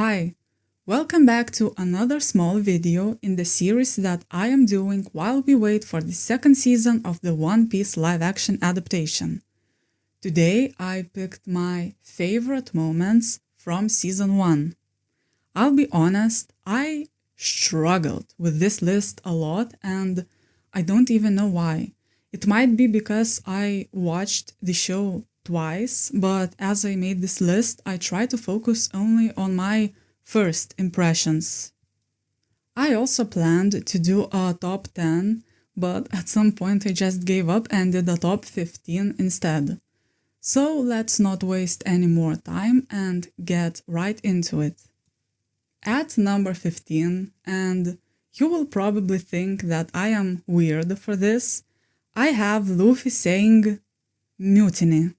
Hi, welcome back to another small video in the series that I am doing while we wait for the second season of the One Piece live-action adaptation. Today I picked my favorite moments from season 1. I'll be honest, I struggled with this list a lot and I don't even know why. It might be because I watched the show twice, but as I made this list, I tried to focus only on my first impressions. I also planned to do a top 10, but at some point I just gave up and did a top 15 instead. So let's not waste any more time and get right into it. At number 15, and you will probably think that I am weird for this, I have Luffy saying mutiny.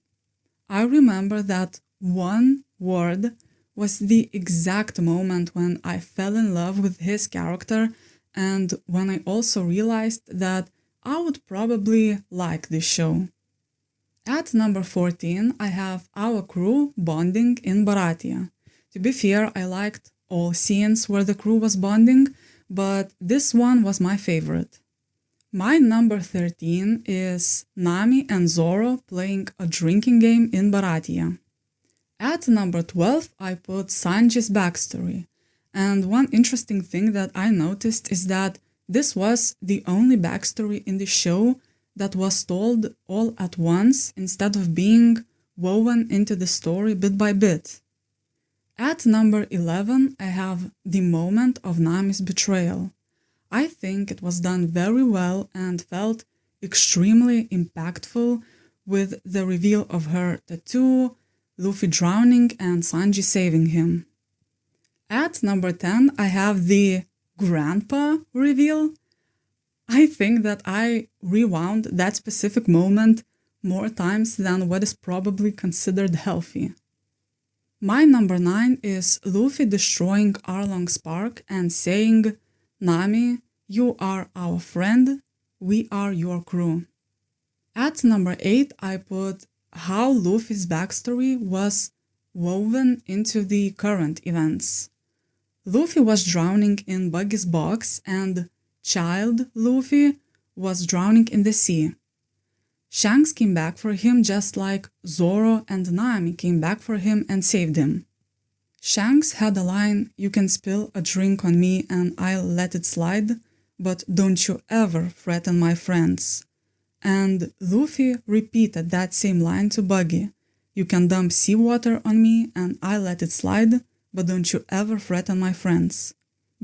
I remember that one word was the exact moment when I fell in love with his character and when I also realized that I would probably like this show. At number 14, I have our crew bonding in Baratia. To be fair, I liked all scenes where the crew was bonding, but this one was my favorite. My number 13 is Nami and Zoro playing a drinking game in Baratia. At number 12, I put Sanji's backstory. And one interesting thing that I noticed is that this was the only backstory in the show that was told all at once instead of being woven into the story bit by bit. At number 11, I have the moment of Nami's betrayal. I think it was done very well and felt extremely impactful with the reveal of her tattoo, Luffy drowning and Sanji saving him. At number 10, I have the grandpa reveal. I think that I rewound that specific moment more times than what is probably considered healthy. My number 9 is Luffy destroying Arlong's Park and saying, Nami, you are our friend, we are your crew. At number 8, I put how Luffy's backstory was woven into the current events. Luffy was drowning in Buggy's box and child Luffy was drowning in the sea. Shanks came back for him just like Zoro and Nami came back for him and saved him. Shanks had a line, you can spill a drink on me and I'll let it slide, but don't you ever threaten my friends. And Luffy repeated that same line to Buggy, you can dump seawater on me and I'll let it slide, but don't you ever threaten my friends.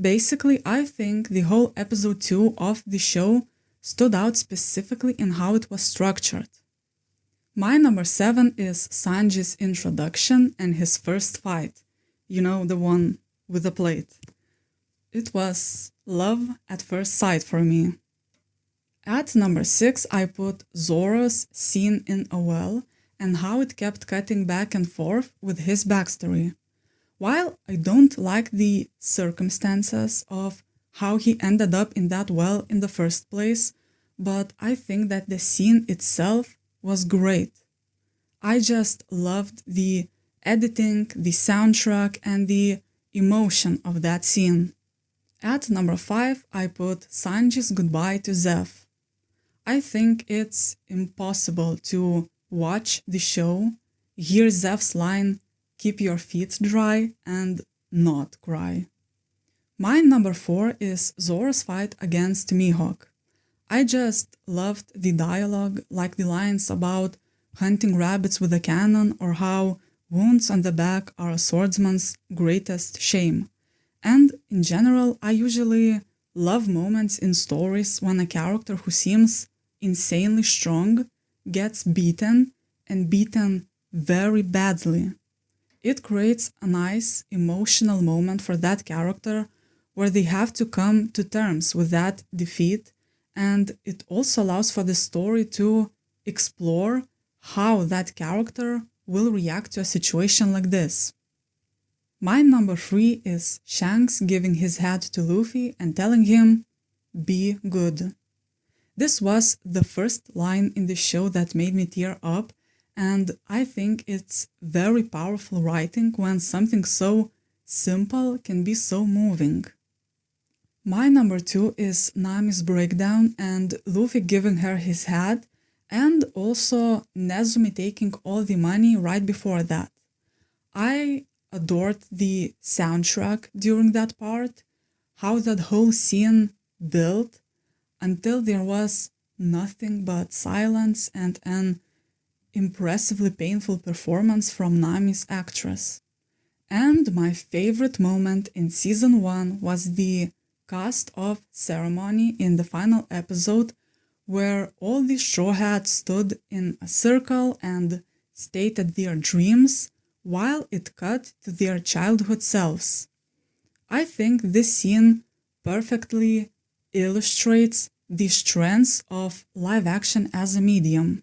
Basically, I think the whole episode 2 of the show stood out specifically in how it was structured. My number 7 is Sanji's introduction and his first fight. You know, the one with the plate. It was love at first sight for me. At number 6, I put Zoro's scene in a well and how it kept cutting back and forth with his backstory. While I don't like the circumstances of how he ended up in that well in the first place, but I think that the scene itself was great. I just loved the editing, the soundtrack, and the emotion of that scene. At number 5, I put Sanji's goodbye to Zeph. I think it's impossible to watch the show, hear Zeph's line, keep your feet dry, and not cry. My number 4 is Zoro's fight against Mihawk. I just loved the dialogue, like the lines about hunting rabbits with a cannon or how wounds on the back are a swordsman's greatest shame. And in general, I usually love moments in stories when a character who seems insanely strong gets beaten and beaten very badly. It creates a nice emotional moment for that character where they have to come to terms with that defeat, and it also allows for the story to explore how that character will react to a situation like this. My number 3 is Shanks giving his hat to Luffy and telling him, be good. This was the first line in the show that made me tear up, and I think it's very powerful writing when something so simple can be so moving. My number 2 is Nami's breakdown and Luffy giving her his hat, and also Nezumi taking all the money right before that. I adored the soundtrack during that part, how that whole scene built until there was nothing but silence and an impressively painful performance from Nami's actress. And my favorite moment in season 1 was the cast off ceremony in the final episode, where all the Straw Hats stood in a circle and stated their dreams while it cut to their childhood selves. I think this scene perfectly illustrates the strengths of live action as a medium.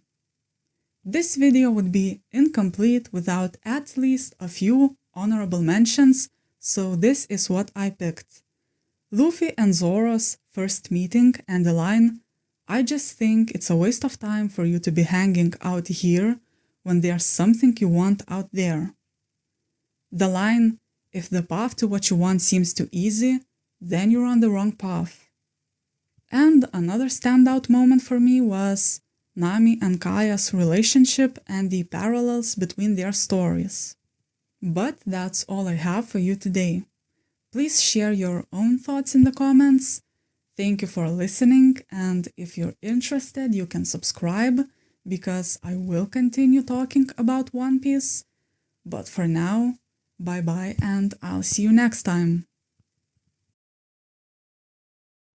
This video would be incomplete without at least a few honorable mentions, so this is what I picked. Luffy and Zoro's first meeting and the line, "I just think it's a waste of time for you to be hanging out here when there's something you want out there." The line, "If the path to what you want seems too easy, then you're on the wrong path." And another standout moment for me was Nami and Kaya's relationship and the parallels between their stories. But that's all I have for you today. Please share your own thoughts in the comments. Thank you for listening, and if you're interested, you can subscribe because I will continue talking about One Piece. But for now, bye bye, and I'll see you next time.